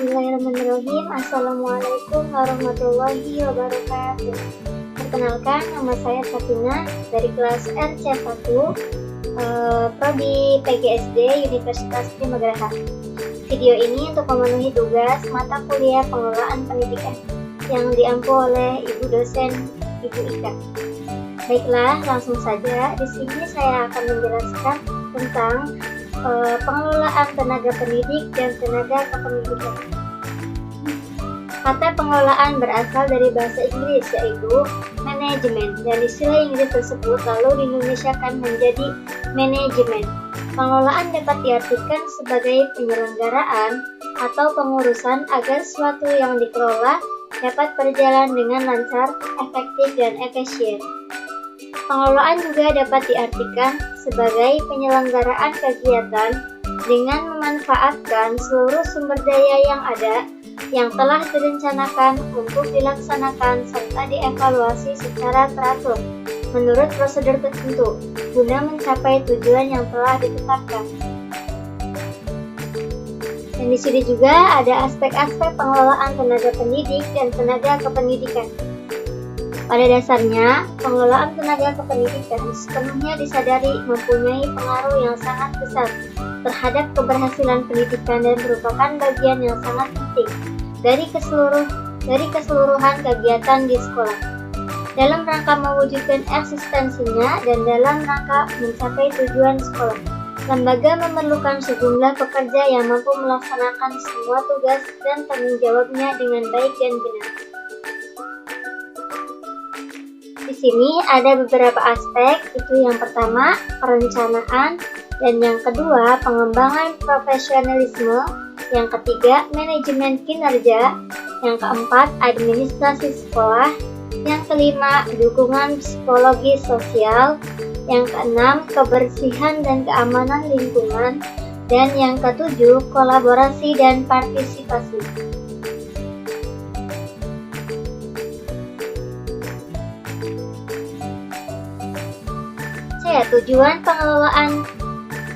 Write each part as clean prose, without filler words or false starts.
Bismillahirrahmanirrahim. Assalamualaikum warahmatullahi wabarakatuh. Perkenalkan, nama saya Satina dari kelas RC1 Prodi PGSD Universitas Trimegara. Video ini untuk memenuhi tugas mata kuliah pengelolaan pendidikan yang diampu oleh Ibu dosen Ibu Ika. Baiklah, langsung saja. Di sini saya akan menjelaskan tentang pengelolaan tenaga pendidik dan tenaga kependidikan. Kata pengelolaan berasal dari bahasa Inggris, yaitu manajemen, dan istilah Inggris tersebut lalu diindonesiakan menjadi manajemen. Pengelolaan dapat diartikan sebagai penyelenggaraan atau pengurusan agar sesuatu yang dikelola dapat berjalan dengan lancar, efektif, dan efisien. Pengelolaan juga dapat diartikan sebagai penyelenggaraan kegiatan dengan memanfaatkan seluruh sumber daya yang ada yang telah direncanakan untuk dilaksanakan serta dievaluasi secara teratur menurut prosedur tertentu guna mencapai tujuan yang telah ditetapkan. Dan di sini juga ada aspek-aspek pengelolaan tenaga pendidik dan tenaga kependidikan. Pada dasarnya, pengelolaan tenaga kependidikan sepenuhnya disadari mempunyai pengaruh yang sangat besar terhadap keberhasilan pendidikan dan merupakan bagian yang sangat penting dari keseluruhan kegiatan di sekolah. Dalam rangka mewujudkan eksistensinya dan dalam rangka mencapai tujuan sekolah, lembaga memerlukan sejumlah pekerja yang mampu melaksanakan semua tugas dan tanggung jawabnya dengan baik dan benar. Di sini ada beberapa aspek, itu yang pertama perencanaan, dan yang kedua pengembangan profesionalisme, yang ketiga manajemen kinerja, yang keempat administrasi sekolah, yang kelima dukungan psikologi sosial, yang keenam kebersihan dan keamanan lingkungan, dan yang ketujuh kolaborasi dan partisipasi. Tujuan pengelolaan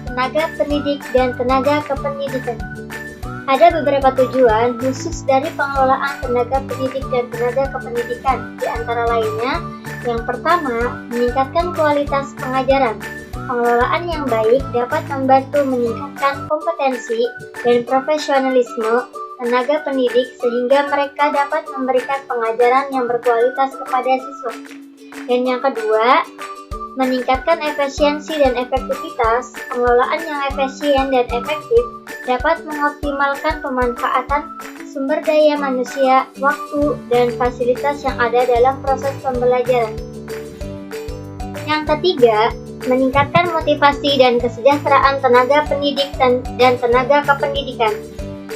tenaga pendidik dan tenaga kependidikan. Ada beberapa tujuan khusus dari pengelolaan tenaga pendidik dan tenaga kependidikan. Di antara lainnya, yang pertama, meningkatkan kualitas pengajaran. Pengelolaan yang baik dapat membantu meningkatkan kompetensi dan profesionalisme tenaga pendidik sehingga mereka dapat memberikan pengajaran yang berkualitas kepada siswa. Dan yang kedua, meningkatkan efisiensi dan efektivitas. Pengelolaan yang efisien dan efektif dapat mengoptimalkan pemanfaatan sumber daya manusia, waktu, dan fasilitas yang ada dalam proses pembelajaran. Yang ketiga, meningkatkan motivasi dan kesejahteraan tenaga pendidik dan tenaga kependidikan.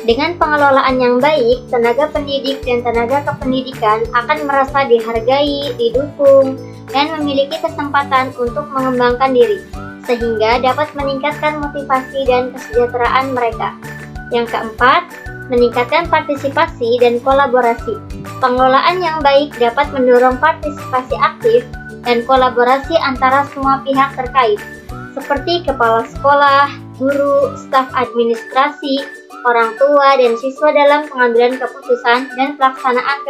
Dengan pengelolaan yang baik, tenaga pendidik dan tenaga kependidikan akan merasa dihargai, didukung, dan memiliki kesempatan untuk mengembangkan diri, sehingga dapat meningkatkan motivasi dan kesejahteraan mereka. Yang keempat, meningkatkan partisipasi dan kolaborasi. Pengelolaan yang baik dapat mendorong partisipasi aktif dan kolaborasi antara semua pihak terkait, seperti kepala sekolah, guru, staf administrasi, orang tua, dan siswa dalam pengambilan keputusan dan pelaksanaan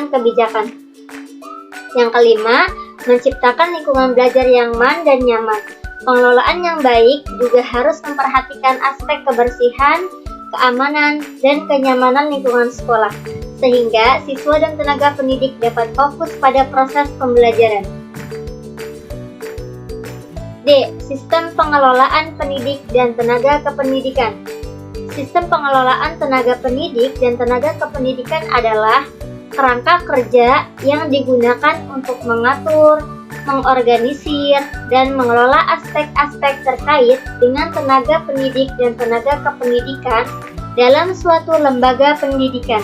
kebijakan. Yang kelima, menciptakan lingkungan belajar yang aman dan nyaman. Pengelolaan yang baik juga harus memperhatikan aspek kebersihan, keamanan, dan kenyamanan lingkungan sekolah, sehingga siswa dan tenaga pendidik dapat fokus pada proses pembelajaran. D. Sistem pengelolaan pendidik dan tenaga kependidikan. Sistem pengelolaan tenaga pendidik dan tenaga kependidikan adalah kerangka kerja yang digunakan untuk mengatur, mengorganisir, dan mengelola aspek-aspek terkait dengan tenaga pendidik dan tenaga kependidikan dalam suatu lembaga pendidikan.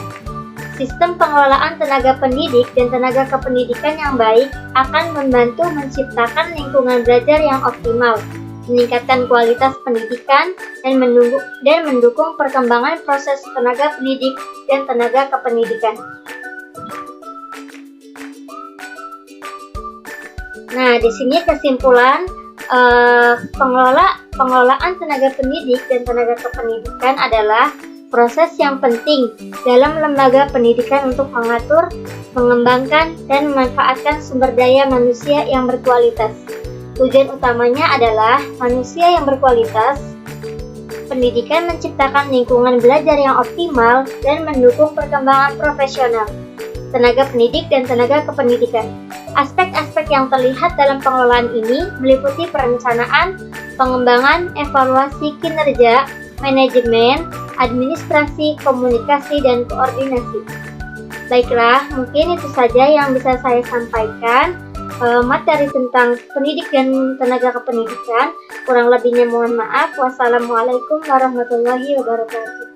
Sistem pengelolaan tenaga pendidik dan tenaga kependidikan yang baik akan membantu menciptakan lingkungan belajar yang optimal, meningkatkan kualitas pendidikan, dan mendukung perkembangan proses tenaga pendidik dan tenaga kependidikan. Nah, di sini kesimpulan Pengelolaan tenaga pendidik dan tenaga kependidikan adalah proses yang penting dalam lembaga pendidikan untuk mengatur, mengembangkan, dan memanfaatkan sumber daya manusia yang berkualitas. Tujuan utamanya adalah manusia yang berkualitas. Pendidikan menciptakan lingkungan belajar yang optimal dan mendukung perkembangan profesional tenaga pendidik dan tenaga kependidikan. Aspek-aspek yang terlihat dalam pengelolaan ini meliputi perencanaan, pengembangan, evaluasi kinerja, manajemen, administrasi, komunikasi, dan koordinasi. Baiklah, mungkin itu saja yang bisa saya sampaikan. Materi tentang pendidik dan tenaga kependidikan. Kurang lebihnya mohon maaf. Wassalamualaikum warahmatullahi wabarakatuh.